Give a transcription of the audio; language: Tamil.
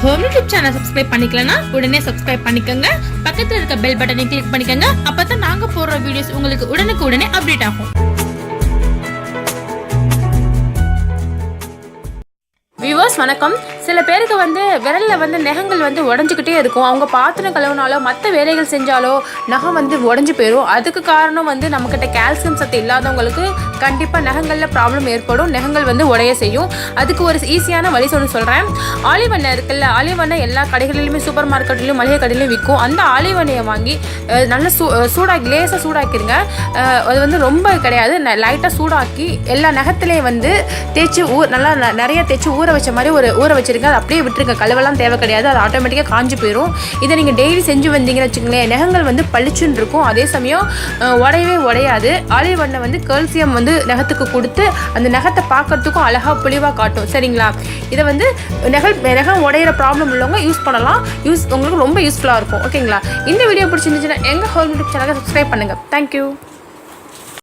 ஹோம் யூடியூப் சேனல் சப்ஸ்கிரைப் பண்ணிக்கலனா உடனே சப்ஸ்கிரைப் பண்ணிக்கோங்க. பக்கத்துல இருக்க பெல் பட்டனை கிளிக் பண்ணிக்கோங்க. அப்பதான் நாங்க போடுற வீடியோஸ் உங்களுக்கு உடனுக்குடனே அப்டேட் ஆகும். வியூவர்ஸ் வணக்கம். சில பேருக்கு விரலில் நகங்கள் உடஞ்சிக்கிட்டே இருக்கும். அவங்க பாத்திரம் கழுவினாலோ மற்ற வேலைகள் செஞ்சாலோ நகம் உடஞ்சி போயிடும். அதுக்கு காரணம் நம்மக்கிட்ட கால்சியம் சத்து இல்லாதவங்களுக்கு கண்டிப்பாக நகங்களில் ப்ராப்ளம் ஏற்படும். நகங்கள் உடைய செய்யும். அதுக்கு ஒரு ஈஸியான வழி சொல்கிறேன். ஆலிவ் எண்ணெய் இருக்குல்ல, ஆலிவ் எண்ணெய் எல்லா கடைகளிலுமே சூப்பர் மார்க்கெட்லையும் மளிகை கடையிலையும் விற்கும். அந்த ஆலிவ் எண்ணெயை வாங்கி நல்லா சூடாக்கி லேசாக சூடாக்கிடுங்க. அது ரொம்ப கிடையாது, லைட்டாக சூடாக்கி எல்லா நகத்துலேயும் தேய்ச்சி நல்லா நிறைய தேய்ச்சி ஊற வச்ச மாதிரி ஊற வச்சிருங்க. அதை அப்படியே விட்டுருங்க, கழுவெல்லாம் தேவை கிடையாது. அது ஆட்டோமேட்டிக்காக காஞ்சி போயிடும். இதை நீங்கள் டெய்லி செஞ்சு வந்தீங்கன்னு வச்சுக்கோங்களேன், நகங்கள் பளிச்சுன்னு இருக்கும். அதே சமயம் உடையவே உடையாது. ஆலிவ் எண்ணெய் கால்சியம் நகத்துக்கு கொடுத்து அந்த நகத்தை பார்க்கறதுக்கும் அழகாக புளிவாக காட்டும். சரிங்களா? இதை நகம் உடையிற ப்ராப்ளம் உள்ளவங்க யூஸ் பண்ணலாம். உங்களுக்கு ரொம்ப யூஸ்ஃபுல்லாக இருக்கும். ஓகேங்களா? இந்த வீடியோ பிடிச்சிருந்துச்சுன்னா எங்கள் ஹோம் யூடியூப் சேனலை சப்ஸ்கிரைப் பண்ணுங்கள். தேங்க்யூ.